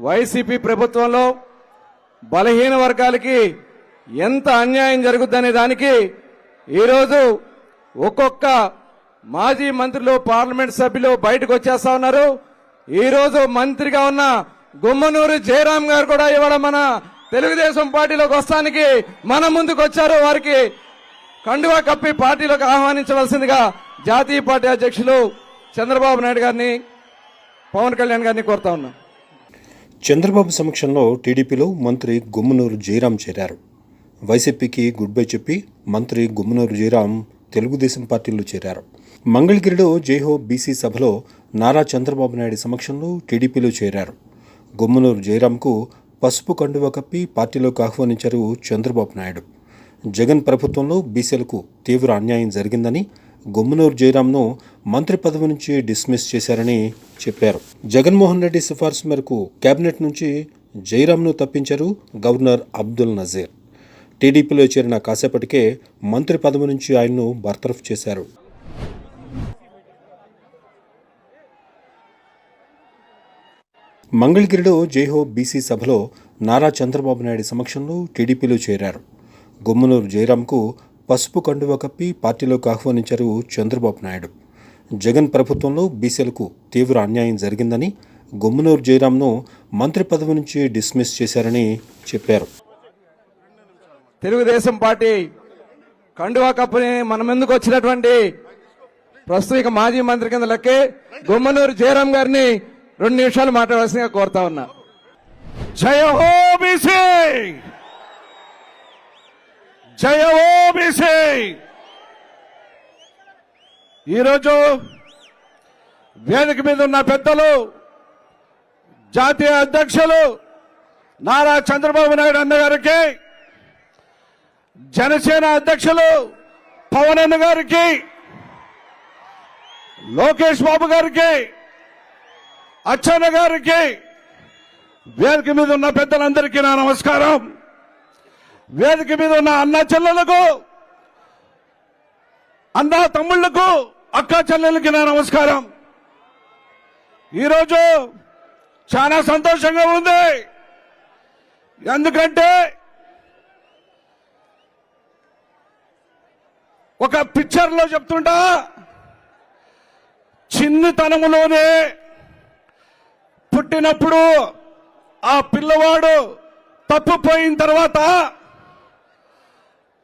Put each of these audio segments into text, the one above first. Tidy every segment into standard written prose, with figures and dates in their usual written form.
YCP ప్రభుత్వంలో బలహీన వర్గాలకి ఎంత అన్యాయం జరుగుతుందనే దానికి ఈరోజు ఒక్కొక్క మాజీ మంత్రులు పార్లమెంట్ సభ్యులు బయటకు వచ్చేస్తా ఉన్నారు. ఈరోజు మంత్రిగా ఉన్న గుమ్మనూరు జయరాం గారు కూడా ఇవాళ మన తెలుగుదేశం పార్టీలోకి వస్తానికి మన ముందుకు వచ్చారు. వారికి కండువా కప్పి పార్టీలోకి ఆహ్వానించవలసిందిగా జాతీయ పార్టీ అధ్యక్షులు చంద్రబాబు నాయుడు గారిని, పవన్ కళ్యాణ్ గారిని కోరుతా ఉన్నాం. చంద్రబాబు సమక్షంలో టీడీపీలో మంత్రి గుమ్మనూరు జయరాం చేరారు. వైసీపీకి గుడ్ బై చెప్పి మంత్రి గుమ్మనూరు జయరాం తెలుగుదేశం పార్టీలో చేరారు. మంగళగిరిలో జైహో బీసీ సభలో నారా చంద్రబాబు నాయుడు సమక్షంలో టీడీపీలో చేరారు. గుమ్మనూరు జయరాంకు పసుపు కండువా కప్పి పార్టీలోకి ఆహ్వానించారు చంద్రబాబు నాయుడు. జగన్ ప్రభుత్వంలో బీసీలకు తీవ్ర అన్యాయం జరిగిందని గుమ్మనూరు జయరాంను మంత్రి పదవి నుంచి డిస్మిస్ చేశారని చెప్పారు. జగన్మోహన్ రెడ్డి సిఫార్సు మేరకు కేబినెట్ నుంచి జయరాంను తప్పించారు గవర్నర్ అబ్దుల్ నజీర్. టీడీపీలో చేరిన కాసేపటికే మంత్రి పదవి నుంచి ఆయన్ను బర్తరఫ్ చేశారు. మంగళగిరిలో జైహో బీసీ సభలో నారా చంద్రబాబు నాయుడు సమక్షంలో టీడీపీలో చేరారు. గుమ్మనూరు జయరాంకు పసుపు కండువా కప్పి పార్టీలోకి ఆహ్వానించారు చంద్రబాబు నాయుడు. జగన్ ప్రభుత్వంలో బీసీలకు తీవ్ర అన్యాయం జరిగిందని గుమ్మనూరు జయరాంను మంత్రి పదవి నుంచి డిస్మిస్ చేశారని చెప్పారు. తెలుగుదేశం పార్టీ కండువా కప్పుని మన ముందుకు వచ్చినటువంటి ప్రస్తుత మాజీ మంత్రి కింద లెక్కే గుమ్మనూరు జయరాం గారిని 2 నిమిషాలు మాట్లాడాల్సిందిగా కోరుతా ఉన్నా. జయ హో బీసీ, జయ హో బీసీ. ఈరోజు వేదిక మీద ఉన్న పెద్దలు, జాతీయ అధ్యక్షులు నారా చంద్రబాబు నాయుడు అన్న గారికి, జనసేన అధ్యక్షులు పవన్ అన్న గారికి, లోకేష్ బాబు గారికి, అచ్చెన్న గారికి, వేదిక మీద ఉన్న పెద్దలందరికీ నా నమస్కారం. వేదిక మీద ఉన్న అన్న చెల్లెలకు, అన్న తమ్ముళ్లకు, అక్క చెల్లెలకి నా నమస్కారం. ఈరోజు చాలా సంతోషంగా ఉంది. ఎందుకంటే ఒక పిక్చర్లో చెప్తుంటా, చిన్నతనములోనే పుట్టినప్పుడు ఆ పిల్లవాడు తప్పిపోయిన తర్వాత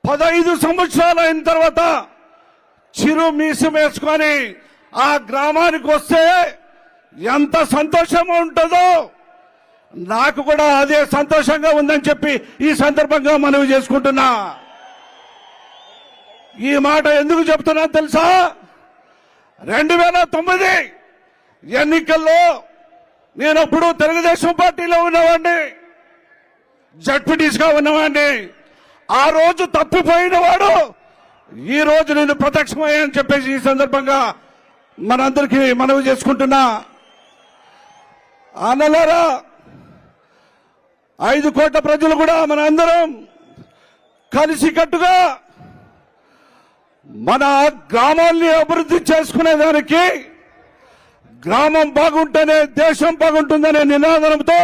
15 సంవత్సరాలు అయిన తర్వాత చిరు మీసం వేసుకొని ఆ గ్రామానికి వస్తే ఎంత సంతోషంగా ఉంటుందో, నాకు కూడా అదే సంతోషంగా ఉందని చెప్పి ఈ సందర్భంగా మనవి చేసుకుంటున్నా. ఈ మాట ఎందుకు చెప్తున్నా తెలుసా? 2009 ఎన్నికల్లో నేనప్పుడు తెలుగుదేశం పార్టీలో ఉన్నవాడిని, జడ్పీటీసీగా ఉన్నవాడిని. ఆ రోజు తప్పిపోయిన వాడు ఈ రోజు నేను ప్రత్యక్షమయ్యానని చెప్పేసి ఈ సందర్భంగా మనందరికీ మనవి చేసుకుంటున్నా. అన్నలారా, 5 కోట్ల ప్రజలు కూడా మనందరం కలిసికట్టుగా మన గ్రామాల్ని అభివృద్ధి చేసుకునేదానికి, గ్రామం బాగుంటేనే దేశం బాగుంటుందనే నినాదంతో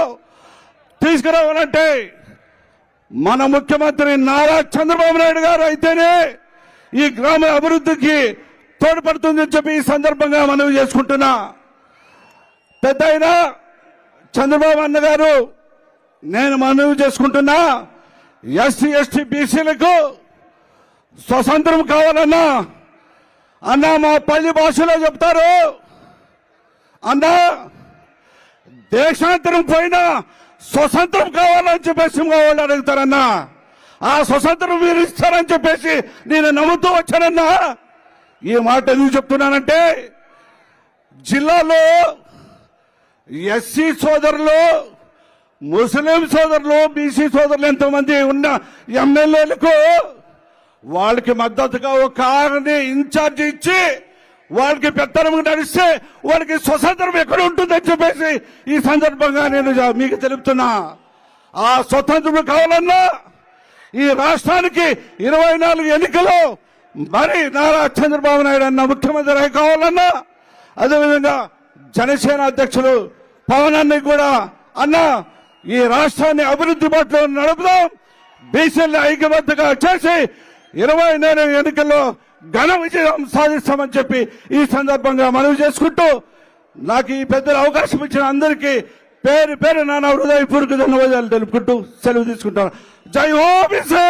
తీసుకురావాలంటే మన ముఖ్యమంత్రి నారా చంద్రబాబు నాయుడు గారు అయితేనే ఈ గ్రామ అభివృద్ధికి తోడ్పడుతుందని చెప్పి ఈ సందర్భంగా మనవి చేసుకుంటున్నా. పెద్ద అయినా చంద్రబాబు అన్న గారు, నేను మనవి చేసుకుంటున్నా, ఎస్సీ ఎస్టీ బీసీలకు స్వతంత్రం కావాలన్నా, అన్నా మా పల్లి భాషలో చెప్తారు, అన్నా దేశాంతరం పోయినా స్వతంత్రం కావాలని చెప్పేసి వాళ్ళు అడుగుతారన్నా. ఆ స్వతంత్రం మీరు ఇస్తారని చెప్పేసి నేను నమ్ముతూ వచ్చానన్నా. ఈ మాట ఎందుకు చెప్తున్నానంటే, జిల్లాలో ఎస్సీ సోదరులు, ముస్లిం సోదరులు, బీసీ సోదరులు ఎంతమంది ఉన్న ఎమ్మెల్యేలకు వాళ్ళకి మద్దతుగా ఒక ఆరుని ఇన్ఛార్జి ఇచ్చి వాళ్ళకి పెత్తనం నడిస్తే వాళ్ళకి స్వతంత్రం ఎక్కడ ఉంటుందని చెప్పేసి ఈ సందర్భంగా నేను మీకు తెలుపుతున్నా. ఆ స్వతంత్రం కావాలన్నా ఈ రాష్ట్రానికి 24 ఎన్నికలు మరి నారా చంద్రబాబు నాయుడు అన్న ముఖ్యమంత్రి కావాలన్నా, అదేవిధంగా జనసేన అధ్యక్షులు పవన్ అన్నకి కూడా అన్న ఈ రాష్ట్రాన్ని అభివృద్ధి బాటలో నడుపుదాం, బీసీలను ఐక్యబద్ధంగా చేసి 24 ఎన్నికల్లో ఘన విజయం సాధిస్తామని చెప్పి ఈ సందర్భంగా మనవి చేసుకుంటూ నాకు ఈ పెద్దల అవకాశం ఇచ్చిన అందరికీ పేరు పేరు నా హృదయపూర్వక ధన్యవాదాలు తెలుపుకుంటూ సెలవు తీసుకుంటాను. జై హో బీసీ,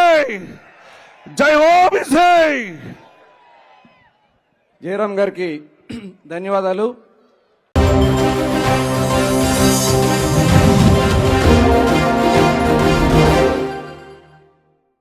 జై హో బీసీ. జయరాం గారికి ధన్యవాదాలు.